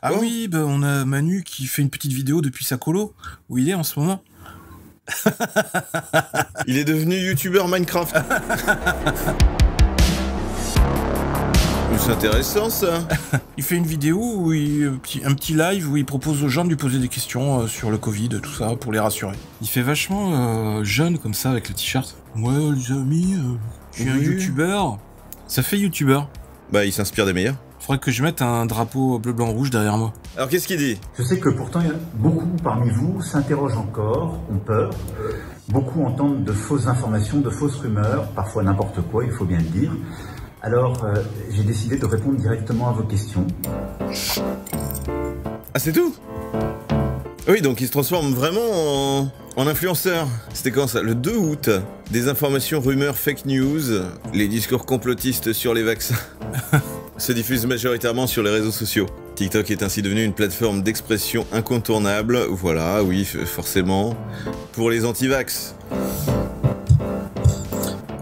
Ah Bon. oui, bah on a Manu qui fait une petite vidéo depuis sa colo, où il est en ce moment. Il est devenu youtubeur Minecraft. C'est intéressant ça. Il fait une vidéo où un petit live où il propose aux gens de lui poser des questions sur le Covid, tout ça, pour les rassurer. Il fait vachement jeune comme ça avec le t-shirt. Ouais les amis, je suis un youtubeur. Ça fait youtubeur. Bah il s'inspire des meilleurs. Faudrait que je mette un drapeau bleu, blanc, rouge derrière moi. Alors qu'est-ce qu'il dit? Je sais que pourtant beaucoup parmi vous s'interrogent encore, ont peur. Beaucoup entendent de fausses informations, de fausses rumeurs, parfois n'importe quoi, il faut bien le dire. Alors j'ai décidé de répondre directement à vos questions. Ah c'est tout? Oui, donc il se transforme vraiment en influenceur. C'était quand ça? Le 2 août. Des informations, rumeurs, fake news, les discours complotistes sur les vaccins se diffusent majoritairement sur les réseaux sociaux. TikTok est ainsi devenu une plateforme d'expression incontournable, voilà, oui, forcément, pour les anti-vax.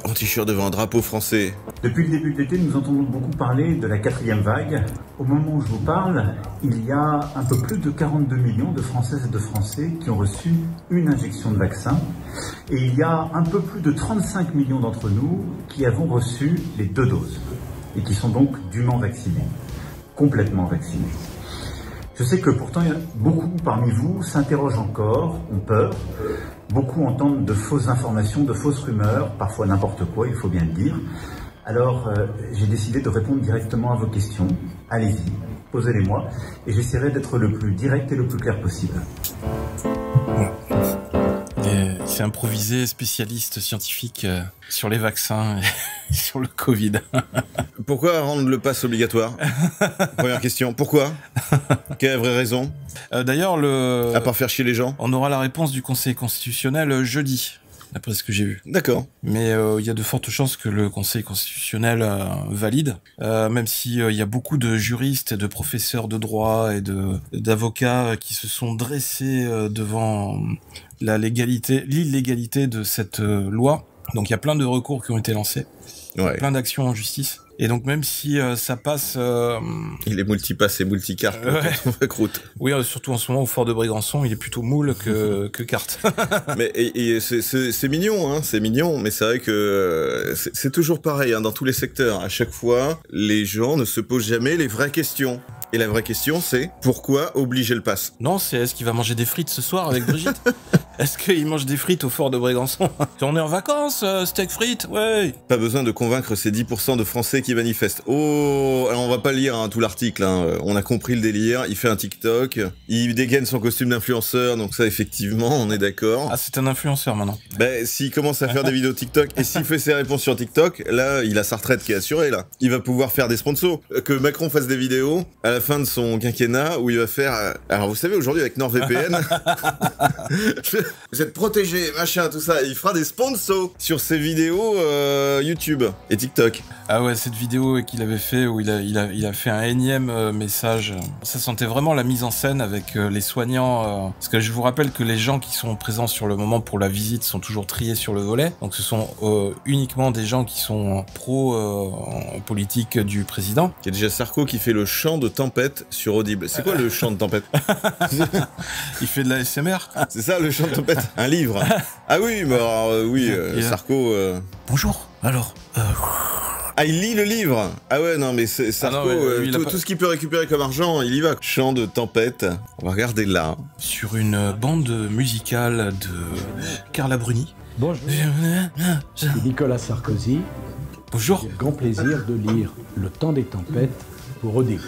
En t-shirt devant un drapeau français. Depuis le début de l'été, nous entendons beaucoup parler de la 4e vague. Au moment où je vous parle, il y a un peu plus de 42 millions de Françaises et de Français qui ont reçu une injection de vaccin. Et il y a un peu plus de 35 millions d'entre nous qui avons reçu les 2 doses. Et qui sont donc dûment vaccinés. Complètement vaccinés. Je sais que pourtant, beaucoup parmi vous s'interrogent encore, ont peur. Beaucoup entendent de fausses informations, de fausses rumeurs, parfois n'importe quoi, il faut bien le dire. Alors, j'ai décidé de répondre directement à vos questions. Allez-y, posez-les-moi, et j'essaierai d'être le plus direct et le plus clair possible. Il s'est improvisé spécialiste scientifique sur les vaccins et sur le Covid. Pourquoi rendre le pass obligatoire? Première question, pourquoi? Quelle est la vraie raison? D'ailleurs, à part faire chier les gens? On aura la réponse du Conseil constitutionnel jeudi, d'après ce que j'ai vu. D'accord. Mais il y a de fortes chances que le Conseil constitutionnel valide, même si il y a beaucoup de juristes et de professeurs de droit et d'avocats qui se sont dressés devant l'illégalité de cette loi. Donc il y a plein de recours qui ont été lancés, plein d'actions en justice. Et donc même si ça passe... Il est multipass et multicarte, croûte. Oui, surtout en ce moment au fort de Brégançon, il est plutôt moule que carte. Mais c'est mignon, hein, c'est mignon, mais c'est vrai que c'est toujours pareil, hein, dans tous les secteurs. À chaque fois, les gens ne se posent jamais les vraies questions. Et la vraie question, c'est pourquoi obliger le pass? Non, c'est est-ce qu'il va manger des frites ce soir avec Brigitte? Est-ce qu'il mange des frites au fort de Brégançon? On est en vacances, steak frites, ouais. Pas besoin de convaincre ces 10% de Français qui manifestent. Oh, alors on va pas lire tout l'article, hein. On a compris le délire, il fait un TikTok, il dégaine son costume d'influenceur, donc ça effectivement, on est d'accord. Ah, c'est un influenceur maintenant. Ben, s'il commence à faire des vidéos TikTok, et s'il fait ses réponses sur TikTok, là, il a sa retraite qui est assurée, là. Il va pouvoir faire des sponsors. Que Macron fasse des vidéos à la fin de son quinquennat où il va faire... Alors vous savez, aujourd'hui avec NordVPN, vous êtes protégés, machin, tout ça, il fera des sponsors sur ses vidéos YouTube et TikTok. Ah ouais, cette vidéo qu'il avait fait où il a fait un énième message. Ça sentait vraiment la mise en scène avec les soignants. Parce que je vous rappelle que les gens qui sont présents sur le moment pour la visite sont toujours triés sur le volet. Donc ce sont uniquement des gens qui sont pro-politique du président. Il y a déjà Sarko qui fait le chant de tempête sur Audible. C'est quoi le chant de tempête? Il fait de la SMR. C'est ça le chant de tempête? Un livre? Ah oui, mais alors, oui, Sarko... Bonjour, alors... Ah, il lit le livre. Ah ouais, non, mais Sarko, tout ce qu'il peut récupérer comme argent, il y va. Chant de tempête. On va regarder là. Sur une bande musicale de Carla Bruni. Bonjour, c'est Nicolas Sarkozy. Bonjour. J'ai le grand plaisir de lire Le temps des tempêtes pour Audible.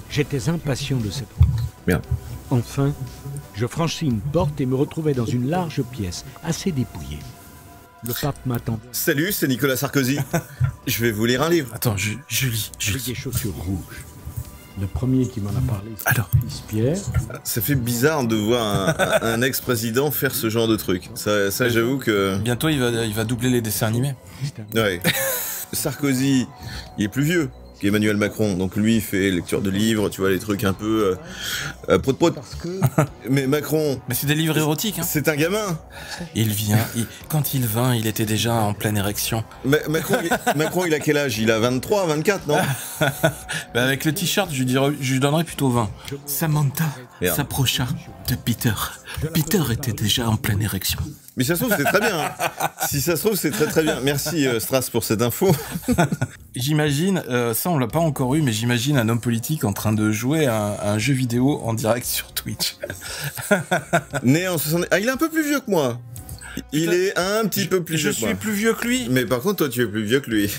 J'étais impatient de cette rencontre. Bien. Enfin, je franchis une porte et me retrouvais dans une large pièce, assez dépouillée. Le pape m'attendait. Salut, c'est Nicolas Sarkozy. Je vais vous lire un livre. Attends, je lis. Avec des chaussures rouges. Le premier qui m'en a parlé, c'est alors, fils Pierre. Ça fait bizarre de voir un ex-président faire ce genre de truc. Ça j'avoue que... Bientôt, il va doubler les dessins animés. Ouais. Sarkozy, il est plus vieux. qu'Emmanuel Macron. Donc lui, il fait lecture de livres, tu vois, les trucs un peu prot-prot. Mais Macron... Mais c'est des livres érotiques, hein. C'est un gamin. Il vient, quand il vint, il était déjà en pleine érection. Macron, il a quel âge? Il a 23, 24, non? Bah avec le t-shirt, je lui donnerais plutôt 20. Samantha s'approcha de Peter. Peter était déjà en pleine érection. Mais si ça se trouve, c'est très bien. Hein. Si ça se trouve, c'est très très bien. Merci Strass pour cette info. J'imagine, ça on l'a pas encore eu, mais j'imagine un homme politique en train de jouer à un jeu vidéo en direct sur Twitch. Né en 60... Ah, il est un peu plus vieux que moi. Il est un petit peu plus vieux que moi. Je suis plus vieux que lui. Mais par contre, toi, tu es plus vieux que lui.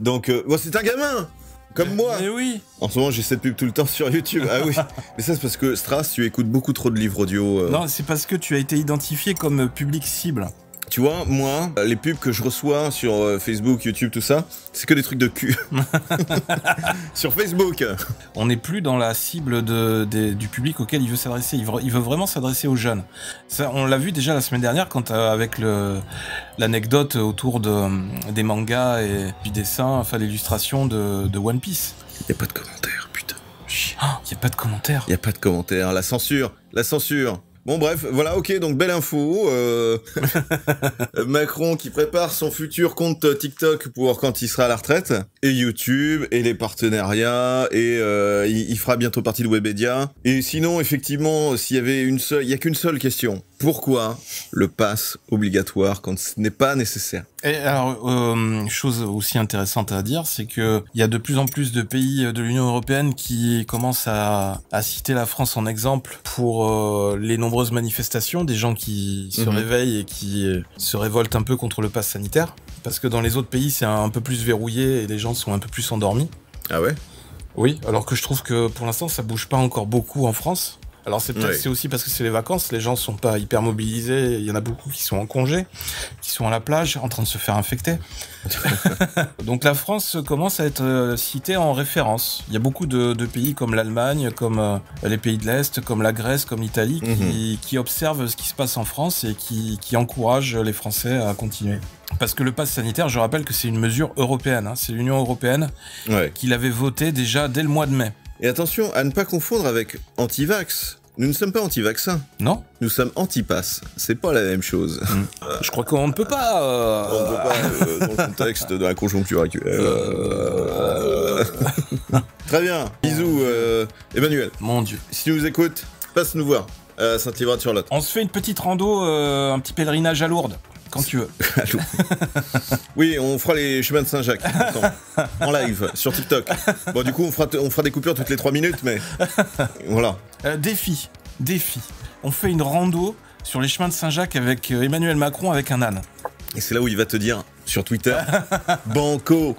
Donc, bon, c'est un gamin. Comme moi. Mais oui. En ce moment, j'ai cette pub tout le temps sur YouTube. Ah oui. Mais ça, c'est parce que Strass, tu écoutes beaucoup trop de livres audio. Non, c'est parce que tu as été identifié comme public cible. Tu vois, moi, les pubs que je reçois sur Facebook, YouTube, tout ça, c'est que des trucs de cul. Sur Facebook. On n'est plus dans la cible du public auquel il veut s'adresser. Il veut vraiment s'adresser aux jeunes. Ça, on l'a vu déjà la semaine dernière quand avec l'anecdote autour des mangas et du dessin, enfin l'illustration de One Piece. Y a pas de commentaires, putain. Y a pas de commentaires. Y a pas de commentaires. La censure. La censure. Bon bref, voilà, ok, donc belle info. Macron qui prépare son futur compte TikTok pour quand il sera à la retraite. Et YouTube, et les partenariats, et il fera bientôt partie de Webedia. Et sinon, effectivement, s'il y avait il y a qu'une seule question. Pourquoi le pass obligatoire quand ce n'est pas nécessaire? Et alors, chose aussi intéressante à dire, c'est que il y a de plus en plus de pays de l'Union européenne qui commencent à citer la France en exemple pour les nombreuses manifestations, des gens qui se réveillent et qui se révoltent un peu contre le pass sanitaire. Parce que dans les autres pays, c'est un peu plus verrouillé et les gens sont un peu plus endormis. Ah ouais? Oui, alors que je trouve que pour l'instant, ça bouge pas encore beaucoup en France. Alors c'est peut-être c'est aussi parce que c'est les vacances, les gens sont pas hyper mobilisés, il y en a beaucoup qui sont en congé, qui sont à la plage en train de se faire infecter. Donc la France commence à être citée en référence. Il y a beaucoup de pays comme l'Allemagne, comme les pays de l'Est, comme la Grèce, comme l'Italie, qui observent ce qui se passe en France et qui encouragent les Français à continuer. Parce que le pass sanitaire, je rappelle que c'est une mesure européenne, hein, c'est l'Union européenne qui l'avait voté déjà dès le mois de mai. Et attention à ne pas confondre avec anti-vax. Nous ne sommes pas anti-vaccins. Non. Nous sommes anti-pass. C'est pas la même chose. Je crois qu'on ne peut pas... On ne peut pas, dans le contexte de la conjoncture actuelle. Très bien. Bisous, Emmanuel. Mon Dieu. Si tu nous écoutes, passe nous voir à Saint-Livrade-sur-Lot. On se fait une petite rando, un petit pèlerinage à Lourdes. Quand tu veux. Oui, on fera les chemins de Saint-Jacques en live sur TikTok. Bon, du coup, on fera des coupures toutes les 3 minutes, mais voilà. Défi. On fait une rando sur les chemins de Saint-Jacques avec Emmanuel Macron avec un âne. Et c'est là où il va te dire sur Twitter, Banco.